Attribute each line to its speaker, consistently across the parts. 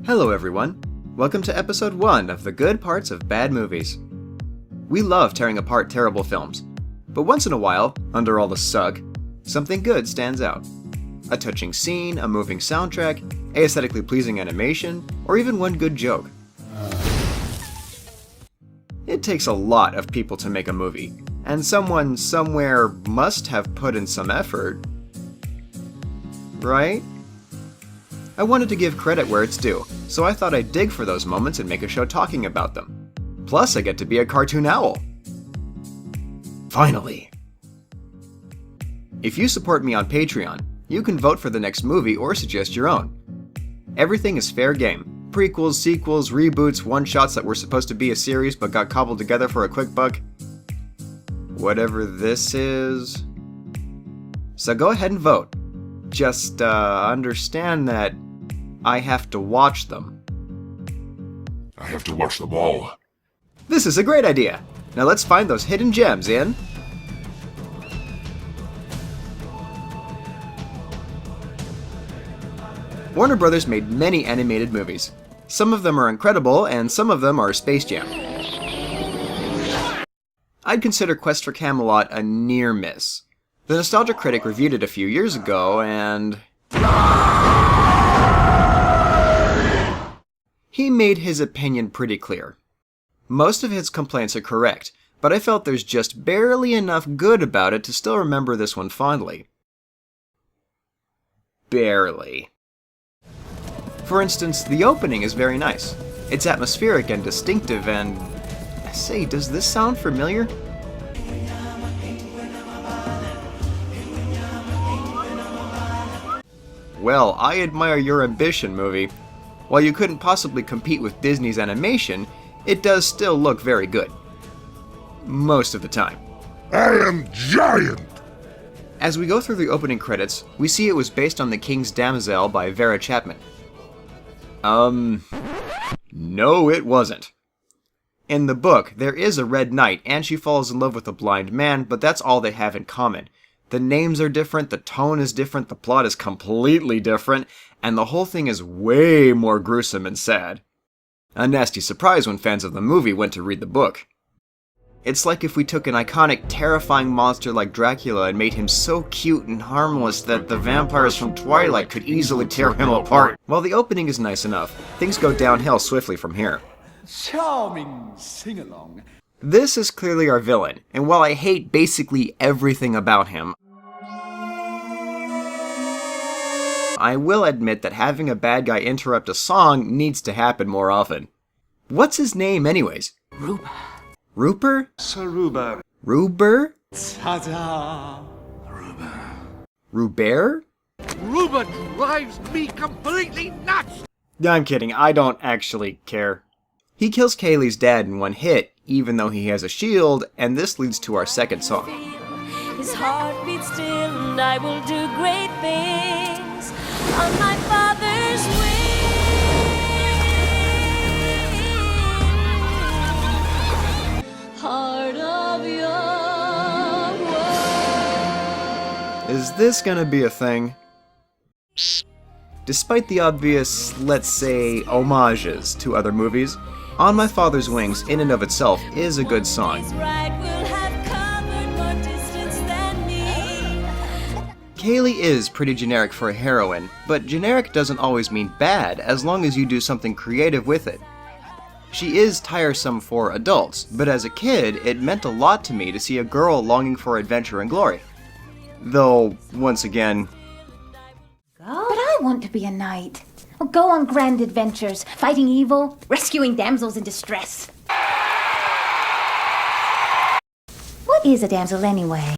Speaker 1: Hello everyone, welcome to episode 1 of the good parts of bad movies. We love tearing apart terrible films, but once in a while, under all the suck, something good stands out. A touching scene, a moving soundtrack, aesthetically pleasing animation, or even one good joke. It takes a lot of people to make a movie, and someone somewhere must have put in some effort, right? I wanted to give credit where it's due, so I thought I'd dig for those moments and make a show talking about them. Plus, I get to be a cartoon owl. Finally! If you support me on Patreon, you can vote for the next movie or suggest your own. Everything is fair game. Prequels, sequels, reboots, one-shots that were supposed to be a series but got cobbled together for a quick buck. Whatever this is. So go ahead and vote. Just, understand that I have to watch them.
Speaker 2: I have to watch them all.
Speaker 1: This is a great idea! Now let's find those hidden gems in... Warner Brothers made many animated movies. Some of them are incredible, and some of them are Space Jam. I'd consider Quest for Camelot a near miss. The Nostalgia Critic reviewed it a few years ago, and... he made his opinion pretty clear. Most of his complaints are correct, but I felt there's just barely enough good about it to still remember this one fondly. Barely. For instance, the opening is very nice. It's atmospheric and distinctive and... say, does this sound familiar? Well, I admire your ambition, movie. While you couldn't possibly compete with Disney's animation, it does still look very good. Most of the time.
Speaker 2: I am giant!
Speaker 1: As we go through the opening credits, we see it was based on The King's Damsel by Vera Chapman. No it wasn't. In the book, there is a red knight and she falls in love with a blind man, but that's all they have in common. The names are different, the tone is different, the plot is completely different, and the whole thing is way more gruesome and sad. A nasty surprise when fans of the movie went to read the book. It's like if we took an iconic, terrifying monster like Dracula and made him so cute and harmless that the vampires from Twilight could easily tear him apart. While the opening is nice enough, things go downhill swiftly from here.
Speaker 3: Charming sing-along.
Speaker 1: This is clearly our villain, and while I hate basically everything about him, I will admit that having a bad guy interrupt a song needs to happen more often. What's his name anyways?
Speaker 3: Ruba.
Speaker 1: Rupert?
Speaker 3: Sir Ruba.
Speaker 1: Ruber?
Speaker 3: Ta-da! Ruba.
Speaker 1: Rubert?
Speaker 4: Ruba drives me completely nuts!
Speaker 1: I'm kidding, I don't actually care. He kills Kaylee's dad in one hit, even though he has a shield, and this leads to our second song.
Speaker 5: His heart beats still, and I will do great things on my Father's wings. Heart of your world.
Speaker 1: Is this gonna be a thing? Despite the obvious, let's say, homages to other movies, On My Father's Wings in and of itself is a good song. Kaylee is pretty generic for a heroine, but generic doesn't always mean bad as long as you do something creative with it. She is tiresome for adults, but as a kid, it meant a lot to me to see a girl longing for adventure and glory. Though, once again...
Speaker 6: But I want to be a knight. Or go on grand adventures, fighting evil, rescuing damsels in distress. What is a damsel anyway?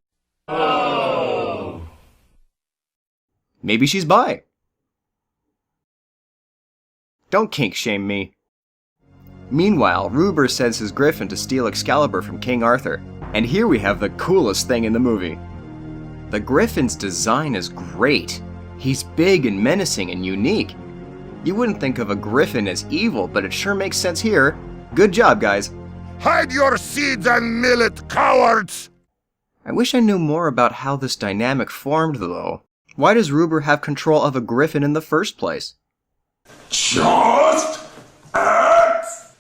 Speaker 1: Maybe she's bi. Don't kink shame me. Meanwhile, Ruber sends his griffin to steal Excalibur from King Arthur, and here we have the coolest thing in the movie. The griffin's design is great. He's big and menacing and unique. You wouldn't think of a griffin as evil, but it sure makes sense here. Good job, guys.
Speaker 2: Hide your seeds and millet, cowards!
Speaker 1: I wish I knew more about how this dynamic formed, though. Why does Ruber have control of a griffin in the first place?
Speaker 2: Just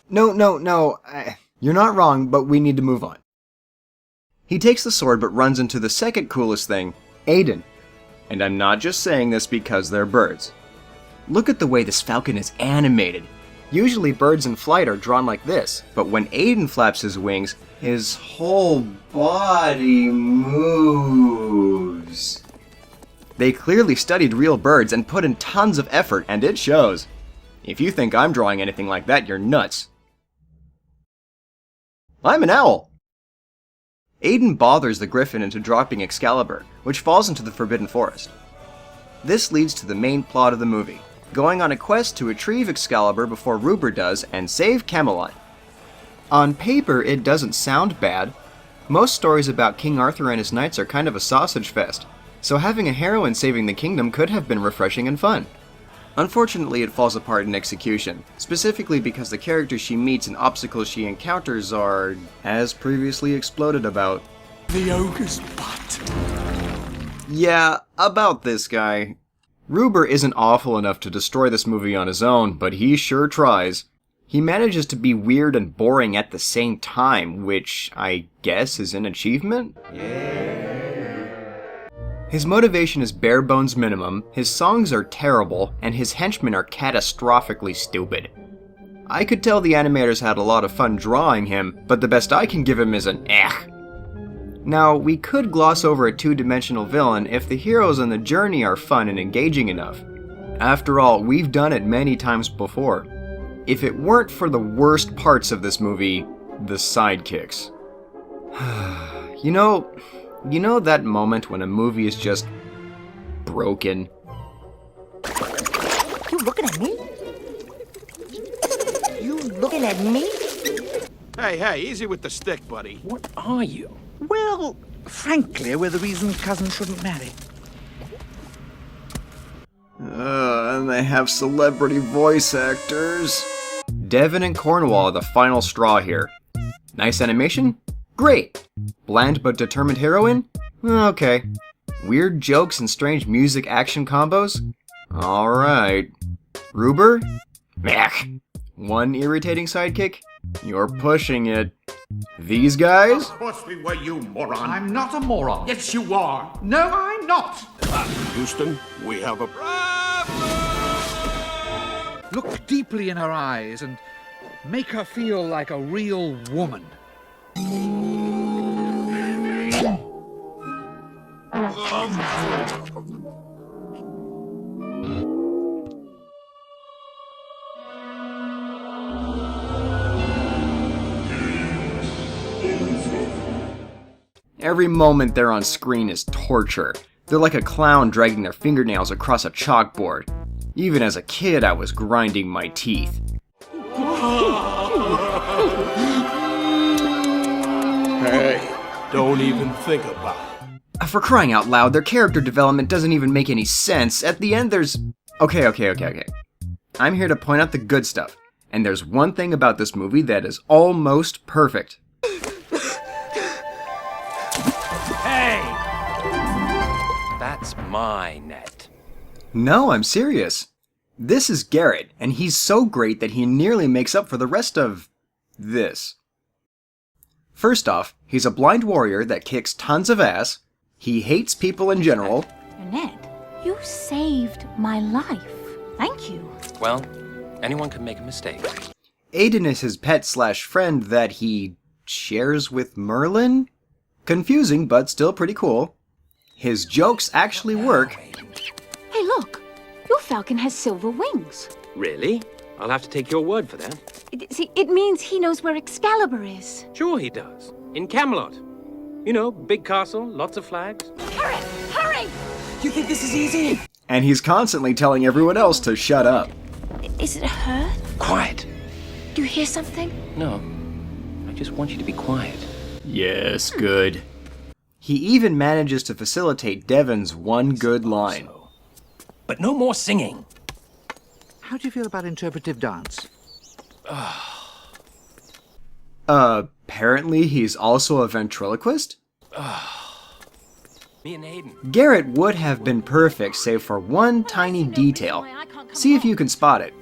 Speaker 1: No. You're not wrong, but we need to move on. He takes the sword but runs into the second coolest thing, Aiden. And I'm not just saying this because they're birds. Look at the way this falcon is animated. Usually birds in flight are drawn like this, but when Aiden flaps his wings, his whole body moves. They clearly studied real birds and put in tons of effort, and it shows. If you think I'm drawing anything like that, you're nuts. I'm an owl! Aiden bothers the griffin into dropping Excalibur, which falls into the Forbidden Forest. This leads to the main plot of the movie, going on a quest to retrieve Excalibur before Ruber does and save Camelot. On paper, it doesn't sound bad. Most stories about King Arthur and his knights are kind of a sausage fest, so having a heroine saving the kingdom could have been refreshing and fun. Unfortunately, it falls apart in execution, specifically because the characters she meets and obstacles she encounters are, as previously exploded about.
Speaker 3: The ogre's butt.
Speaker 1: Yeah, about this guy. Ruber isn't awful enough to destroy this movie on his own, but he sure tries. He manages to be weird and boring at the same time, which I guess is an achievement? His motivation is bare bones minimum, his songs are terrible, and his henchmen are catastrophically stupid. I could tell the animators had a lot of fun drawing him, but the best I can give him is an eh. Now, we could gloss over a two-dimensional villain if the heroes on the journey are fun and engaging enough. After all, we've done it many times before. If it weren't for the worst parts of this movie, the sidekicks. You know that moment when a movie is just broken?
Speaker 7: You looking at me? You looking at me?
Speaker 4: Hey, easy with the stick, buddy.
Speaker 8: What are you?
Speaker 3: Well, frankly, we're the reason cousins shouldn't marry.
Speaker 1: And they have celebrity voice actors. Devon and Cornwall are the final straw here. Nice animation? Great! Bland but determined heroine? Okay. Weird jokes and strange music action combos? Alright. Ruber? Meh. One irritating sidekick? You're pushing it. These guys?
Speaker 2: Of course we were, you moron.
Speaker 3: I'm not a moron.
Speaker 2: Yes, you are.
Speaker 3: No, I'm not.
Speaker 2: Houston, we have a
Speaker 4: Look deeply in her eyes and make her feel like a real woman.
Speaker 1: Every moment they're on screen is torture. They're like a clown dragging their fingernails across a chalkboard. Even as a kid, I was grinding my teeth.
Speaker 2: Hey, don't even think about it.
Speaker 1: For crying out loud, their character development doesn't even make any sense. At the end, there's... Okay. I'm here to point out the good stuff. And there's one thing about this movie that is almost perfect.
Speaker 8: Hey! That's my net.
Speaker 1: No, I'm serious. This is Garrett, and he's so great that he nearly makes up for the rest of... this. First off, he's a blind warrior that kicks tons of ass. He hates people in general.
Speaker 6: Annette, you saved my life. Thank you.
Speaker 8: Well, anyone can make a mistake.
Speaker 1: Aiden is his pet/friend that he shares with Merlin? Confusing, but still pretty cool. His jokes actually work.
Speaker 6: Hey, look. Your falcon has silver wings.
Speaker 8: Really? I'll have to take your word for that.
Speaker 6: It means he knows where Excalibur is.
Speaker 8: Sure he does. In Camelot. You know, big castle, lots of flags.
Speaker 6: Hurry!
Speaker 7: You think this is easy?
Speaker 1: And he's constantly telling everyone else to shut up.
Speaker 6: Is it her?
Speaker 8: Quiet.
Speaker 6: Do you hear something?
Speaker 8: No. I just want you to be quiet.
Speaker 1: Yes, good. He even manages to facilitate Devon's one good line.
Speaker 8: But no more singing.
Speaker 3: How do you feel about interpretive dance?
Speaker 1: Apparently he's also a ventriloquist?
Speaker 8: Me and Aiden.
Speaker 1: Garrett would have been perfect save for one tiny detail. See if you can spot it.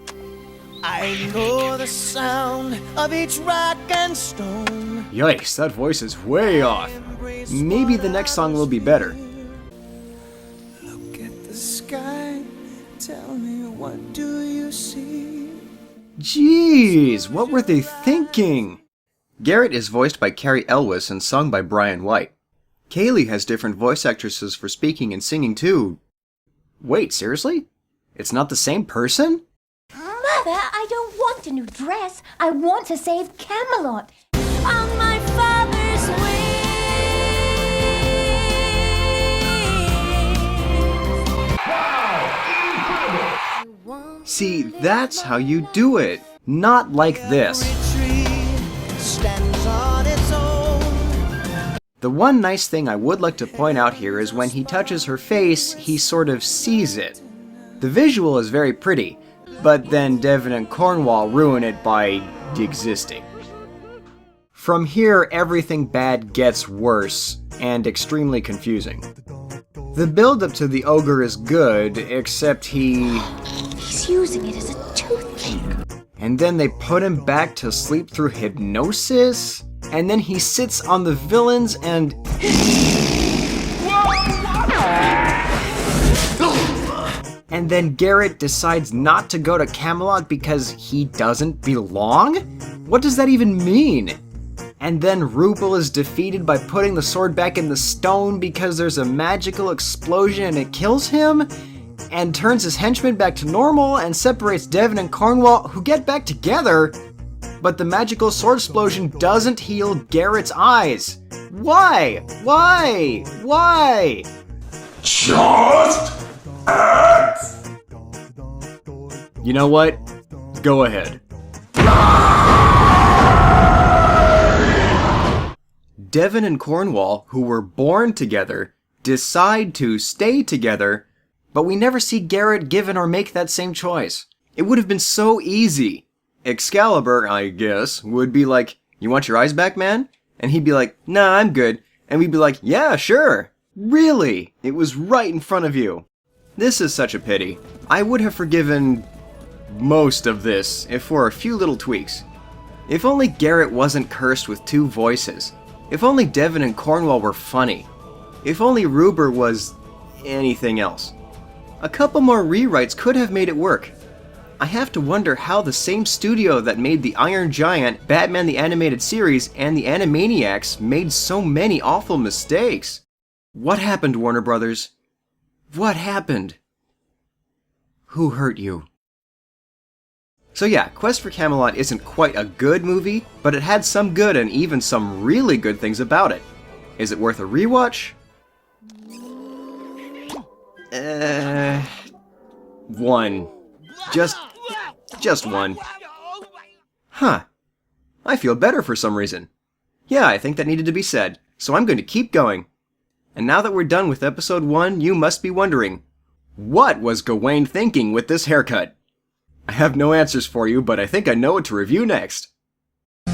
Speaker 9: I know the sound of each rock and stone.
Speaker 1: Yikes, that voice is way off. Maybe the next song will be better.
Speaker 9: Look at the sky, tell me, what do you see?
Speaker 1: Jeez, what were they thinking? Garrett is voiced by Carrie Elwes and sung by Brian White. Kaylee has different voice actresses for speaking and singing too. Wait, seriously? It's not the same person?
Speaker 6: Mother, I don't want a new dress. I want to save Camelot.
Speaker 5: On my father's wings.
Speaker 1: See, that's how you do it. Not like this.
Speaker 9: Stands on its own.
Speaker 1: The one nice thing I would like to point out here is when he touches her face, he sort of sees it. The visual is very pretty, but then Devon and Cornwall ruin it by existing. From here, everything bad gets worse, and extremely confusing. The build-up to the ogre is good, except
Speaker 6: He's using it as a toothpick.
Speaker 1: and then they put him back to sleep through hypnosis, and then he sits on the villains and... And then Garrett decides not to go to Camelot because he doesn't belong? What does that even mean? And then Rupel is defeated by putting the sword back in the stone because there's a magical explosion and it kills him? And turns his henchmen back to normal and separates Devon and Cornwall, who get back together? But the magical sword explosion doesn't heal Garrett's eyes. Why? Why? Why?
Speaker 2: Just
Speaker 1: You know what? Go ahead. Devon and Cornwall, who were born together, decide to stay together, but we never see Garrett given or make that same choice. It would have been so easy. Excalibur, I guess, would be like, "You want your eyes back, man?" And he'd be like, "Nah, I'm good." And we'd be like, "Yeah, sure." Really? It was right in front of you. This is such a pity. I would have forgiven most of this if for a few little tweaks. If only Garrett wasn't cursed with two voices. If only Devon and Cornwall were funny. If only Ruber was anything else. A couple more rewrites could have made it work. I have to wonder how the same studio that made the Iron Giant, Batman the Animated Series, and the Animaniacs made so many awful mistakes. What happened, Warner Brothers? What happened? Who hurt you? So yeah, Quest for Camelot isn't quite a good movie, but it had some good and even some really good things about it. Is it worth a rewatch? One. Just one. Huh. I feel better for some reason. Yeah, I think that needed to be said, so I'm going to keep going. And now that we're done with episode 1, you must be wondering, what was Gawain thinking with this haircut? I have no answers for you, but I think I know what to review next.
Speaker 2: He